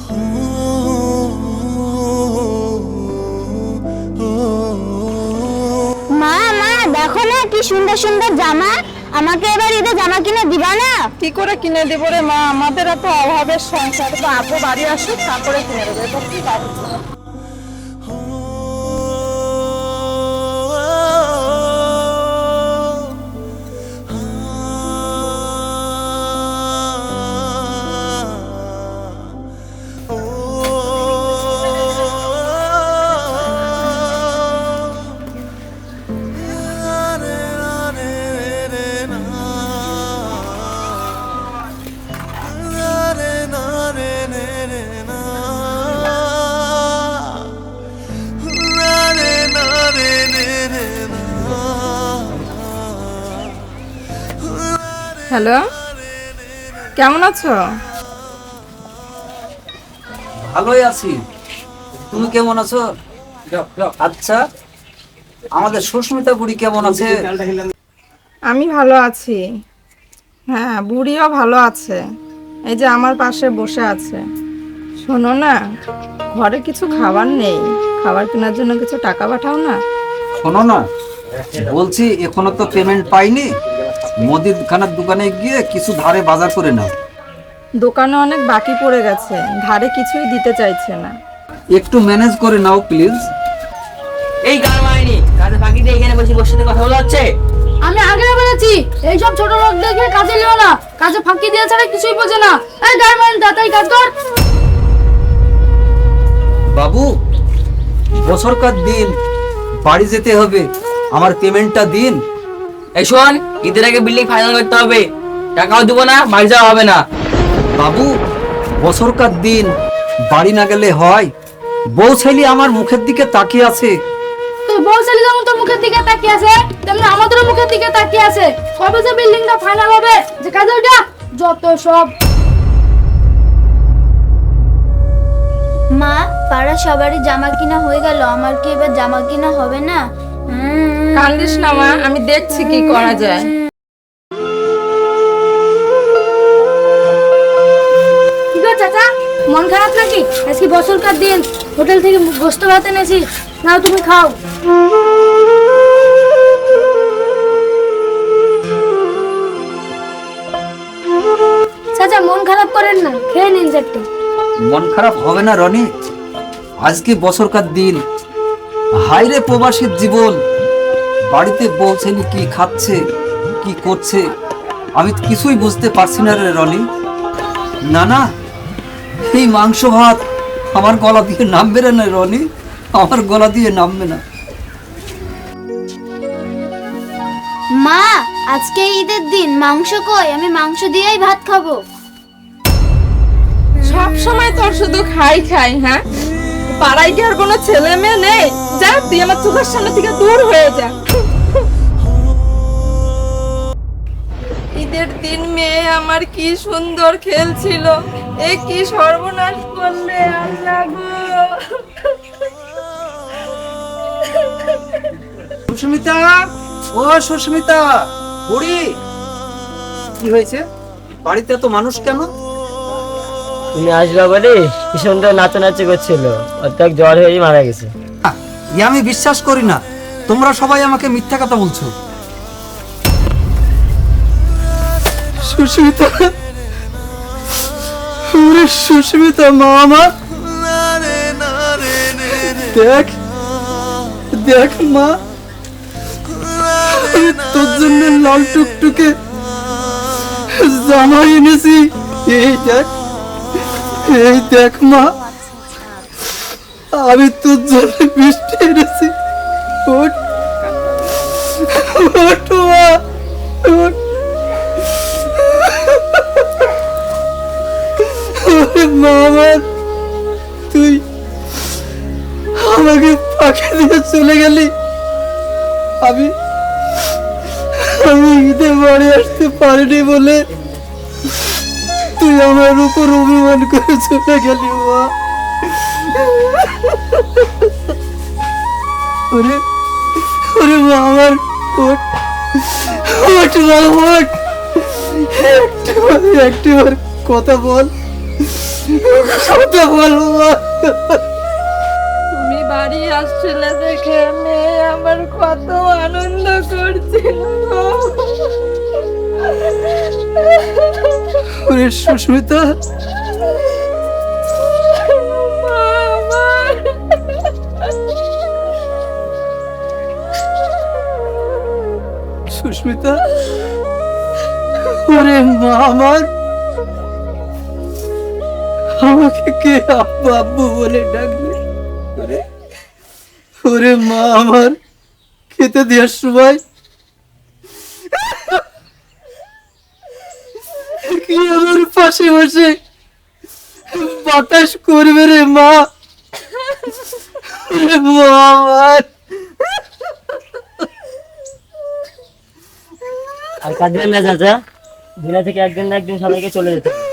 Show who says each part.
Speaker 1: মা মা দেখো না কি সুন্দর সুন্দর জামা, আমাকে এবার ঈদে জামা কিনে দিবা না?
Speaker 2: কি করে কিনে দেবো রে মা, আমাদের এত অভাবের সংসার। তো আপু বাড়ি আসুক তারপরে কিনে দেবো, এটা কি বাড়ি? হ্যালো, কেমন আছো?
Speaker 3: ভালোই আছি, তুমি কেমন আছো? আচ্ছা, আমাদের সুস্মিতা বুড়ি কেমন আছে?
Speaker 2: আমি ভালো আছি। হ্যাঁ, বুড়িও ভালো আছে, এই যে আমার পাশে বসে আছে। শোনো না, ঘরে কিছু খাবার নেই, খাবার কেনার জন্য কিছু টাকা পাঠাও না।
Speaker 3: শোনো না, বলছি এখনো তো পেমেন্ট পাইনি, মুদিখানার দোকানে গিয়ে কিছু ধারে বাজার করে নাও।
Speaker 2: দোকানে অনেক বাকি পড়ে গেছে, ধারে কিছুই দিতে চাইছে না।
Speaker 3: একটু ম্যানেজ করে নাও প্লিজ।
Speaker 4: এই গান মাইনি কাজে ফাঁকি দিয়ে এখানে বসে বসে কথা বলা হচ্ছে।
Speaker 5: আমি আগে বলেছি এইসব ছোট লোক দেখে কাজে লিও না, কাজে ফাঁকি দিয়ে ছাড়া কিছুই বোঝে না। এই গার্মেন্ট দাতাই কাজ কর।
Speaker 3: বাবু, বছরকার দিন, বাড়ি যেতে হবে, আমার পেমেন্টটা দিন।
Speaker 4: এই শোন, ঈদের আগে বিল্ডিং ফাইনাল করতে হবে, টাকাও দিব না, বাড়ি যাওয়া হবে না।
Speaker 3: বাবু, বছরকার দিন, বাড়ি না গেলে হয়? বউ ছেলে আমার মুখের দিকে তাকিয়ে আছে।
Speaker 5: তুই বউ ছেলে যেমন তোর মুখের দিকে তাকিয়ে আছে, তেমনি আমাদেরও মুখের দিকে তাকিয়ে আছে। কবে যে বিল্ডিংটা ফাইনাল হবে, যে কাজে ওটা যত সব।
Speaker 1: মা, পাড়া সবারই জামা কিনা হয়ে গেল, আমার কি এবার জামা কিনা হবে না?
Speaker 2: কান্দিস না মা, আমি দেখছি কি করা যায়।
Speaker 5: কি গো চাচা, মন খারাপ নাকি? আজকে বছরকার দিন, হোটেল থেকে গোস্ত ভাত এনেছি, নাও তুমি খাও। চাচা মন খারাপ করেন না, খেয়ে নিন চারটে।
Speaker 3: মন খারাপ হবে না রনি, আজকে বছরকার দিন, হাইরে প্রবাসীর জীবন, বাড়িতে বউ ছেলে কি খাচ্ছে কি করছে আমি কিছুই বুঝতে পারছি না রে রনি। না না, এই মাংস ভাত আমার গলা দিয়ে নামবে না রনি, আমার গলা দিয়ে নামবে না।
Speaker 1: মা, আজকে ঈদের দিন, মাংস কই? আমি মাংস দিয়েই ভাত খাবো।
Speaker 2: সব সময় তোর শুধু খাই খাই। হ্যাঁ, পাড়ায় কি আর কোনো ছেলে মেয়ে নেই? যা, তুই আমার চোখের সামনে থেকে দূর হয়ে যা। ঈদের দিন মেয়ে আমার কি সুন্দর খেলছিল, এ কি সর্বনাশ করলে আল্লাহ গো।
Speaker 3: সুস্মিতা, ও সুস্মিতা বুড়ি, কি হয়েছে? বাড়িতে এত মানুষ কেন?
Speaker 4: তুমি আসবা বলে কি সুন্দর নাচানাচি করছিল, অর্ধেক জ্বর হয়েই মারা গেছে।
Speaker 3: এ আমি বিশ্বাস করি না, তোমরা সবাই আমাকে মিথ্যা কথা বলছো। সুস্মিতা, সুস্মিতা মা আমার, দেখ দেখ মা, আমি তোর জন্য লাল টুকটুকে জামা এনেছি, এই দেখ, এই দেখ মা, আমি তোর জন্য মিষ্টি এনেছি। ওঠ ওঠ মা, ওঠ। মা আমার, তুই আমাকে ফাঁকি দিয়ে চলে গেলি, আমি ঈদে বাড়ি আসতে পারিনি বলে তুই আমার উপর অভিমান করে চলে গেলি মা। ওরে ওরে মা আমার, ওঠ ওঠ মা, ওঠ, একটিবার কথা বল, কথা বলো মা।
Speaker 2: তুমি বাড়ি আসছিলে দেখে মেয়ে আমার কত আনন্দ করছিল।
Speaker 3: ওরে সুস্মিতা,
Speaker 2: মা আমার।
Speaker 3: সুস্মিতা, ওরে মা আমার, আমাকে কে আব্বু আব্বু বলে ডাকবে? ওরে ওরে মা আমার, খেতে দেওয়ার সময় কি আমার পাশে বসে বাতাস করবে রে মা। ওরে মা আমার।
Speaker 4: আর কাঁদবেন না চাচা, দুনিয়া থেকে একদিন না একদিন সবাইকে চলে যেতে হবে।